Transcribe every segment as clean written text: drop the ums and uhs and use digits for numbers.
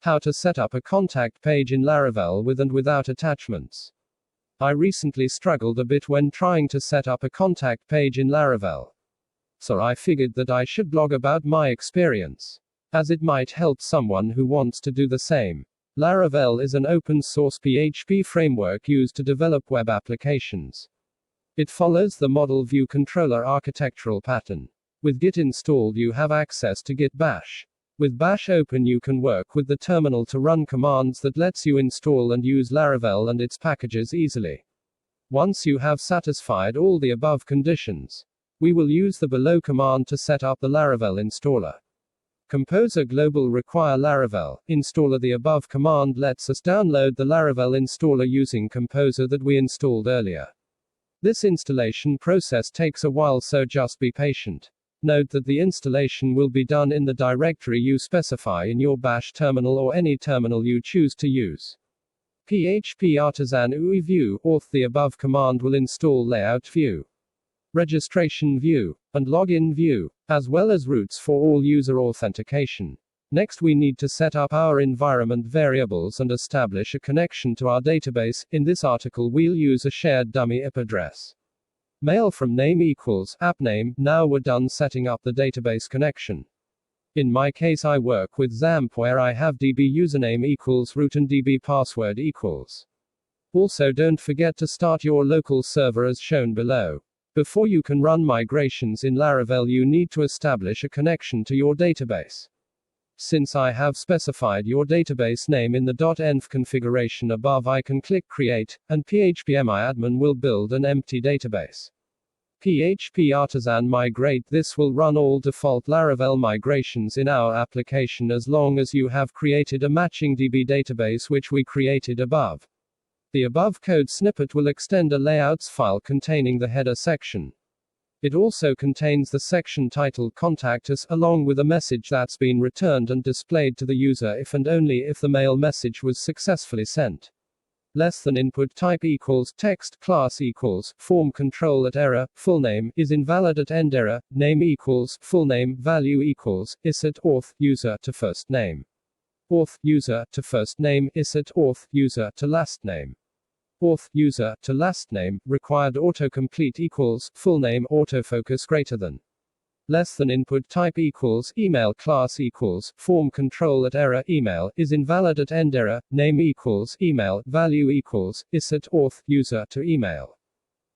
How to set up a contact page in Laravel with and without attachments. I recently struggled a bit when trying to set up a contact page in Laravel. So I figured that I should blog about my experience, as it might help someone who wants to do the same. Laravel is an open source PHP framework used to develop web applications. It follows the model view controller architectural pattern. With Git installed, you have access to Git Bash. With Bash open, you can work with the terminal to run commands that lets you install and use Laravel and its packages easily. Once you have satisfied all the above conditions, we will use the below command to set up the Laravel installer. Composer global require Laravel installer. The above command lets us download the Laravel installer using Composer that we installed earlier. This installation process takes a while, so just be patient. Note that the installation will be done in the directory you specify in your Bash terminal or any terminal you choose to use. PHP artisan UI view auth. The above command will install layout view, registration view, and login view, as well as routes for all user authentication. Next, we need to set up our environment variables and establish a connection to our database. In this article, we'll use a shared dummy IP address. Mail from name equals app name. Now we're done setting up the database connection. In my case, I work with XAMPP, where I have db username equals root and db password equals. Also, don't forget to start your local server as shown below. Before you can run migrations in Laravel, you need to establish a connection to your database. Since I have specified your database name in the .env configuration above, I can click create, and phpMyAdmin will build an empty database. PHP artisan migrate. This will run all default Laravel migrations in our application as long as you have created a matching DB database which we created above. The above code snippet will extend a layouts file containing the header section. It also contains the section titled Contact Us, along with a message that's been returned and displayed to the user if and only if the mail message was successfully sent. Less than input type equals text class equals form control at error full name is invalid at end error name equals full name value equals is at auth user to first name auth user to first name is at auth user to last name auth user to last name. Required autocomplete equals full name autofocus greater than. Less than input type equals email class equals form control at error email is invalid at end error name equals email value equals is at auth user to email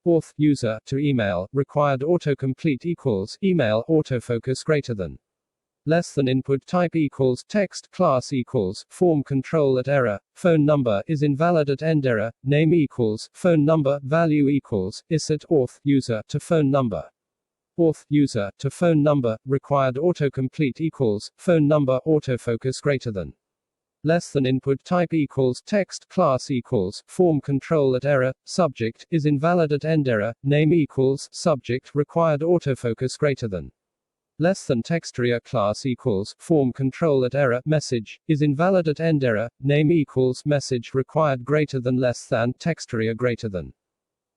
auth user to email. Required autocomplete equals email autofocus greater than. Less than input type equals text class equals form control at error phone number is invalid at end error name equals phone number value equals is at auth user to phone number auth user to phone number. Required autocomplete equals phone number autofocus greater than. Less than input type equals text class equals form control at error subject is invalid at end error name equals subject. Required autofocus greater than. Less than textarea class equals form control at error message is invalid at end error name equals message. Required greater than less than textarea greater than.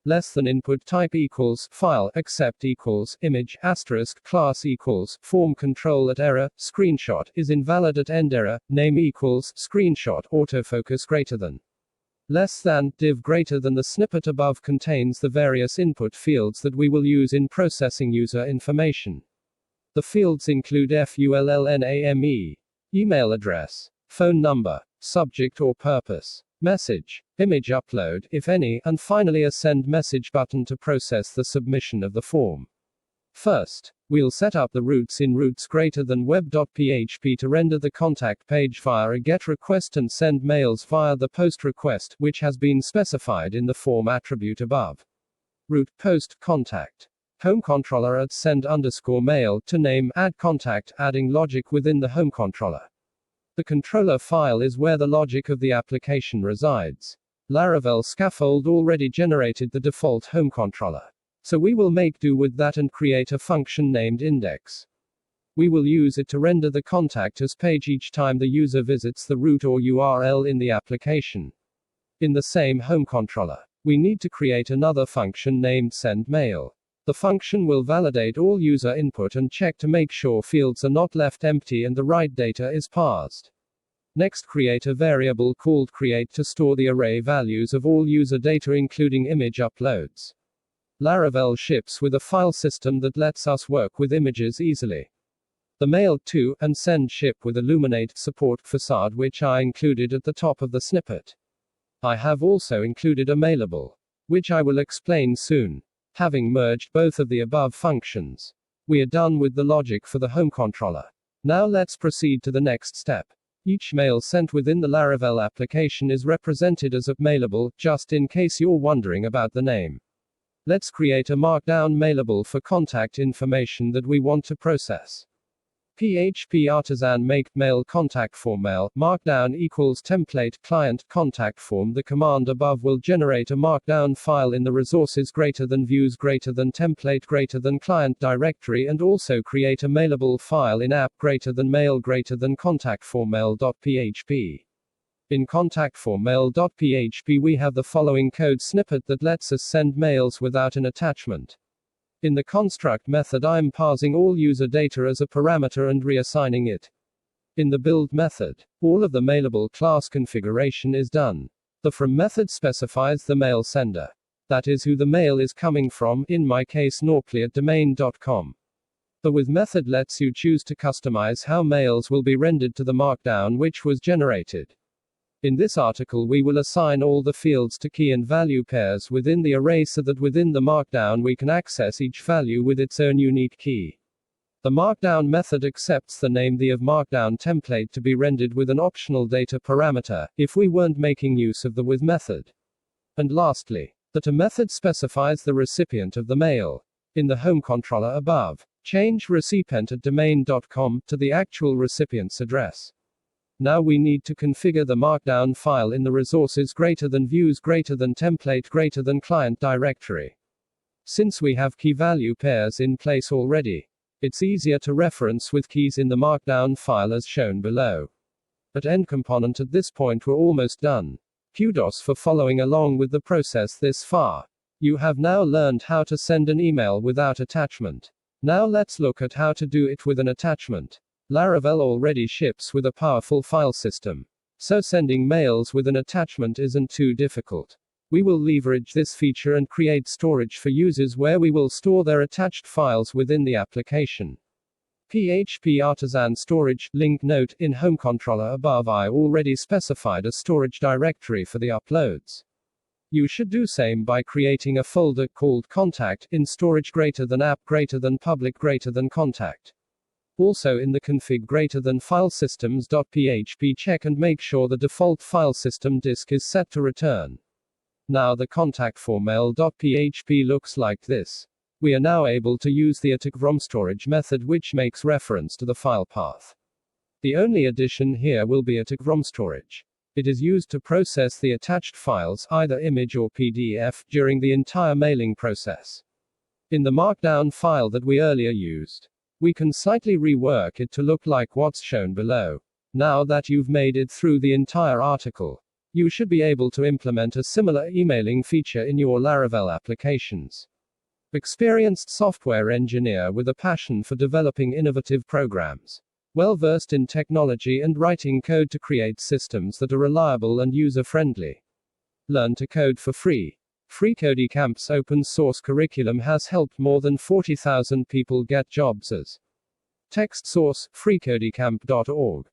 Less than input type equals file accept equals image asterisk class equals form control at error screenshot is invalid at end error name equals screenshot autofocus greater than. Less than div greater than. The snippet above contains the various input fields that we will use in processing user information. The fields include fullname, email address, phone number, subject or purpose, message, image upload, if any, and finally a send message button to process the submission of the form. First, we'll set up the routes in routes greater than web.php to render the contact page via a GET request and send mails via the POST request, which has been specified in the form attribute above. Route post contact. Home controller at send underscore mail to name add contact, adding logic within the home controller. The controller file is where the logic of the application resides. Laravel scaffold already generated the default home controller, so we will make do with that and create a function named index. We will use it to render the contact us page each time the user visits the route or URL in the application. In the same home controller, we need to create another function named send mail. The function will validate all user input and check to make sure fields are not left empty and the right data is parsed. Next, create a variable called create to store the array values of all user data including image uploads. Laravel ships with a file system that lets us work with images easily. The mail to and send ship with Illuminate support facade, which I included at the top of the snippet. I have also included a mailable, which I will explain soon. Having merged both of the above functions, we are done with the logic for the home controller. Now let's proceed to the next step. Each mail sent within the Laravel application is represented as a mailable, just in case you're wondering about the name. Let's create a markdown mailable for contact information that we want to process. PHP artisan make mail contact form mail markdown equals template client contact form. The command above will generate a markdown file in the resources greater than views greater than template greater than client directory, and also create a mailable file in app greater than mail greater than contact form mail.php. In contact form mail.php we have the following code snippet that lets us send mails without an attachment. In the construct method I'm passing all user data as a parameter and reassigning it. In the build method, all of the mailable class configuration is done. The from method specifies the mail sender. That is who the mail is coming from, in my case norpli@domain.com. The with method lets you choose to customize how mails will be rendered to the markdown which was generated. In this article we will assign all the fields to key and value pairs within the array so that within the markdown we can access each value with its own unique key. The markdown method accepts the name the of markdown template to be rendered with an optional data parameter, if we weren't making use of the with method. And lastly, the to method specifies the recipient of the mail. In the home controller above, change recipient@domain.com to the actual recipient's address. Now we need to configure the markdown file in the resources greater than views greater than template greater than client directory. Since we have key value pairs in place already, it's easier to reference with keys in the markdown file as shown below. At end component at this point we're almost done. Kudos for following along with the process this far. You have now learned how to send an email without attachment. Now let's look at how to do it with an attachment. Laravel already ships with a powerful file system, so sending mails with an attachment isn't too difficult. We will leverage this feature and create storage for users where we will store their attached files within the application. PHP artisan storage link note in home controller above I already specified a storage directory for the uploads. You should do same by creating a folder called contact in storage greater than app greater than public greater than contact. Also in the config greater than file systems.php check and make sure the default file system disk is set to return. Now the contact for mail.php looks like this. We are now able to use the @from storage method which makes reference to the file path. The only addition here will be @from storage. It is used to process the attached files, either image or PDF, during the entire mailing process. In the markdown file that we earlier used, we can slightly rework it to look like what's shown below. Now that you've made it through the entire article, you should be able to implement a similar emailing feature in your Laravel applications. Experienced software engineer with a passion for developing innovative programs. Well versed in technology and writing code to create systems that are reliable and user-friendly. Learn to code for free. FreeCodeCamp's open source curriculum has helped more than 40,000 people get jobs as text source, freecodecamp.org.